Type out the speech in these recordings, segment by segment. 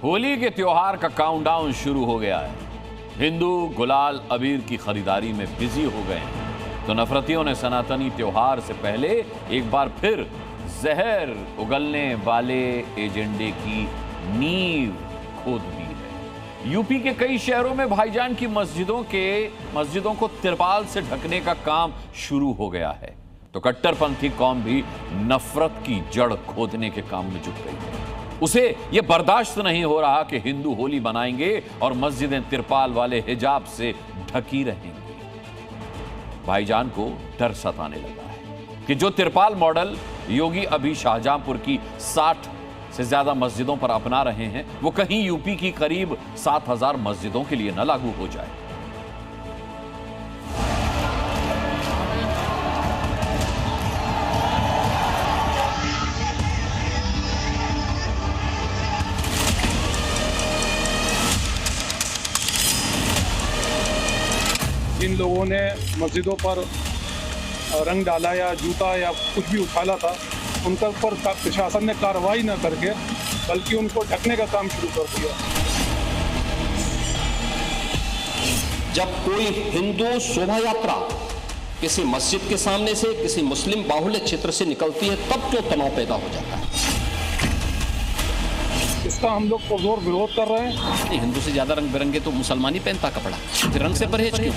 होली के त्योहार का काउंटडाउन शुरू हो गया है। हिंदू गुलाल अबीर की खरीदारी में बिजी हो गए हैं, तो नफरतियों ने सनातनी त्योहार से पहले एक बार फिर जहर उगलने वाले एजेंडे की नींव खोद दी है। यूपी के कई शहरों में भाईजान की मस्जिदों को तिरपाल से ढकने का काम शुरू हो गया है, तो कट्टरपंथी कौम भी नफरत की जड़ खोदने के काम में जुट गई है। उसे यह बर्दाश्त नहीं हो रहा कि हिंदू होली मनाएंगे और मस्जिदें तिरपाल वाले हिजाब से ढकी रहेंगी। भाईजान को डर सताने लगा है कि जो तिरपाल मॉडल योगी अभी शाहजहांपुर की 60 से ज्यादा मस्जिदों पर अपना रहे हैं, वो कहीं यूपी की करीब 7000 मस्जिदों के लिए न लागू हो जाए। जिन लोगों ने मस्जिदों पर रंग डाला या जूता या कुछ भी उछाला था, उनका ऊपर प्रशासन ने कार्रवाई न करके बल्कि उनको ढकने का काम शुरू कर दिया। जब कोई हिंदू शोभा यात्रा किसी मस्जिद के सामने से किसी मुस्लिम बाहुल्य क्षेत्र से निकलती है, तब क्यों तनाव पैदा हो जाता है। इसका हम लोग पुरजोर विरोध कर रहे हैं। हिंदू से ज्यादा रंग बिरंगे तो मुसलमान ही पहनता कपड़ा, फिर रंग से परहेज क्यों।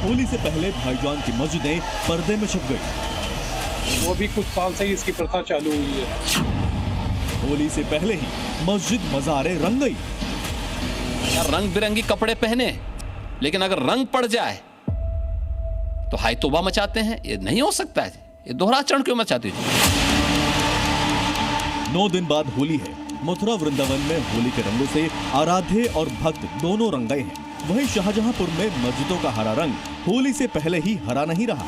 होली से पहले भाईजान की मस्जिदें पर्दे में छप गई। वो भी कुछ साल से ही इसकी प्रथा चालू हुई है। होली से पहले ही मस्जिद मज़ारे रंग गई। यार रंग बिरंगी कपड़े पहने, लेकिन अगर रंग पड़ जाए तो हाय तौबा मचाते हैं। ये नहीं हो सकता है, ये दोहराचरण क्यों मचाते हैं। 9 दिन बाद होली है। मथुरा वृंदावन में होली के रंगों से आराध्य और भक्त दोनों रंग गए हैं। वहीं शाहजहांपुर में मस्जिदों का हरा रंग होली से पहले ही हरा नहीं रहा।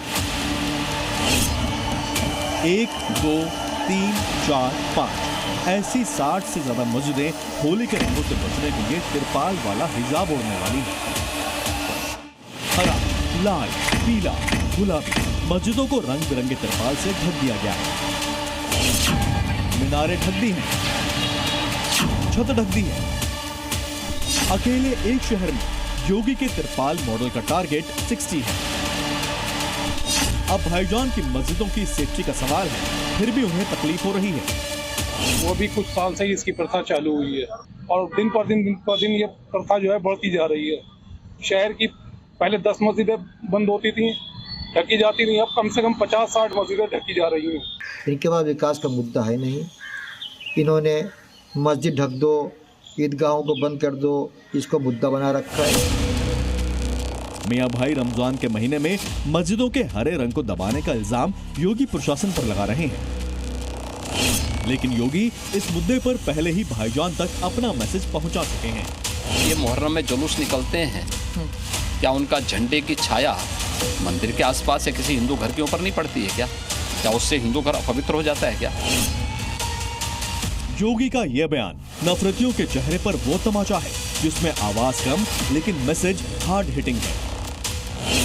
1, 2, 3, 4, 5 ऐसी 60 से ज्यादा मस्जिदें होली के रंगों से बचने के लिए तिरपाल वाला हिजाब ओढ़ने वाली हैं। हरा, लाल, पीला, गुलाबी मस्जिदों को रंग बिरंगे तिरपाल से ढक दिया गया है। मीनारें ढक दी हैं, छत ढक दी है। अकेले एक शहर में योगी के तिरपाल मॉडल का टारगेट 60 है। अब भाईजान की मस्जिदों की सेफ्टी का सवाल है, फिर भी उन्हें तकलीफ हो रही है। वो भी कुछ साल से ही इसकी प्रथा चालू हुई है और दिन पर दिन ये प्रथा जो है बढ़ती जा रही है। शहर की पहले 10 मस्जिदें बंद होती थी, ढकी जाती थी, अब कम से कम 50-60 मस्जिदें ढकी जा रही हैं। इनके पास विकास का मुद्दा है नहीं। इन्होंने मस्जिद ढक दो, ईदगाहों को बंद कर दो, इसको मुद्दा बना रखा है। मियां भाई रमजान के महीने में मस्जिदों के हरे रंग को दबाने का इल्जाम योगी प्रशासन पर लगा रहे हैं, लेकिन योगी इस मुद्दे पर पहले ही भाईजान तक अपना मैसेज पहुंचा चुके हैं। ये मुहर्रम में जुलूस निकलते हैं, क्या उनका झंडे की छाया मंदिर के आसपास या किसी हिंदू घर के ऊपर नहीं पड़ती है क्या उससे हिंदू घर अपवित्र हो जाता है क्या। योगी का यह बयान नफरतियों के चेहरे पर वो तमाचा है जिसमें आवाज कम लेकिन मैसेज हार्ड हिटिंग है।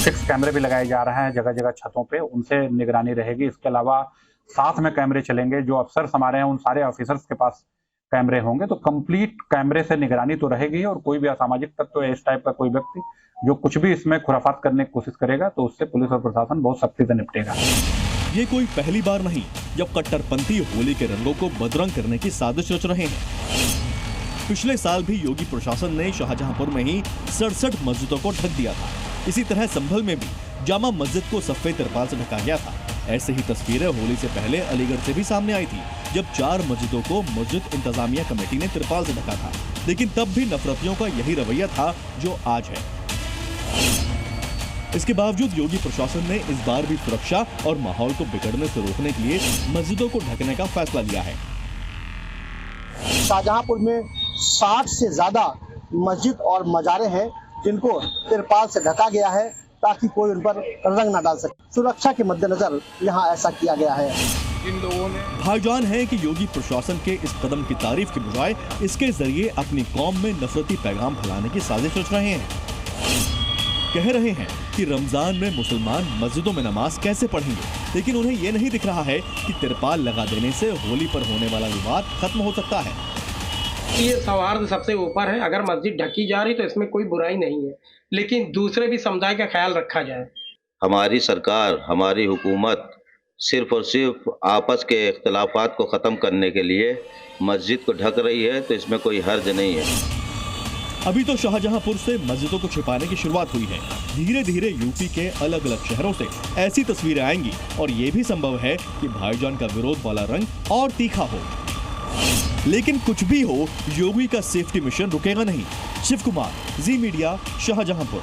6 कैमरे भी लगाए जा रहे हैं जगह जगह छतों पे, उनसे निगरानी रहेगी। इसके अलावा साथ में कैमरे चलेंगे, जो अफसर हमारे हैं उन सारे ऑफिसर्स के पास कैमरे होंगे, तो कंप्लीट कैमरे से निगरानी तो रहेगी। और कोई भी असामाजिक तत्व इस टाइप का कोई व्यक्ति जो कुछ भी इसमें खुराफात करने की कोशिश करेगा तो उससे पुलिस और प्रशासन बहुत सख्ती से निपटेगा। ये कोई पहली बार नहीं जब कट्टरपंथी होली के रंगों को बदरंग करने की साजिश रच रहे हैं। पिछले साल भी योगी प्रशासन ने शाहजहांपुर में ही 67 मस्जिदों को ढक दिया था। इसी तरह संभल में भी जामा मस्जिद को सफेद तिरपाल से ढका गया था। ऐसे ही तस्वीरें होली से पहले अलीगढ़ से भी सामने आई थी, जब 4 मस्जिदों को मस्जिद इंतजामिया कमेटी ने तिरपाल से ढका था। लेकिन तब भी नफरतियों का यही रवैया था जो आज है। इसके बावजूद योगी प्रशासन ने इस बार भी सुरक्षा और माहौल को बिगड़ने से रोकने के लिए मस्जिदों को ढकने का फैसला लिया है। शाहजहांपुर में 60 से ज्यादा मस्जिद और मजारे हैं जिनको तिरपाल से ढका गया है ताकि कोई उन पर रंग न डाल सके। सुरक्षा के मद्देनजर यहाँ ऐसा किया गया है। इन लोगों ने भाईजान है कि योगी प्रशासन के इस कदम की तारीफ के बजाय इसके जरिए अपनी कौम में नफरती पैगाम फैलाने की साजिश रच रहे हैं। कह रहे हैं कि रमजान में मुसलमान मस्जिदों में नमाज कैसे पढ़ेंगे, लेकिन उन्हें यह नहीं दिख रहा है कि तिरपाल लगा देने से होली पर होने वाला विवाद खत्म हो सकता है। ये सौहार्द सबसे ऊपर है। अगर मस्जिद ढकी जा रही तो इसमें कोई बुराई नहीं है, लेकिन दूसरे भी समुदाय का ख्याल रखा जाए। हमारी सरकार, हमारी हुकूमत सिर्फ और सिर्फ आपस के इख्तलाफात को ख़त्म करने के लिए मस्जिद को ढक रही है, तो इसमें कोई हर्ज नहीं है। अभी तो शाहजहांपुर से मस्जिदों को छिपाने की शुरुआत हुई है। धीरे धीरे यूपी के अलग अलग शहरों से ऐसी तस्वीरें आएंगी और ये भी संभव है कि भाईजान का विरोध वाला रंग और तीखा हो। लेकिन कुछ भी हो, योगी का सेफ्टी मिशन रुकेगा नहीं। शिव कुमार, जी मीडिया, शाहजहांपुर।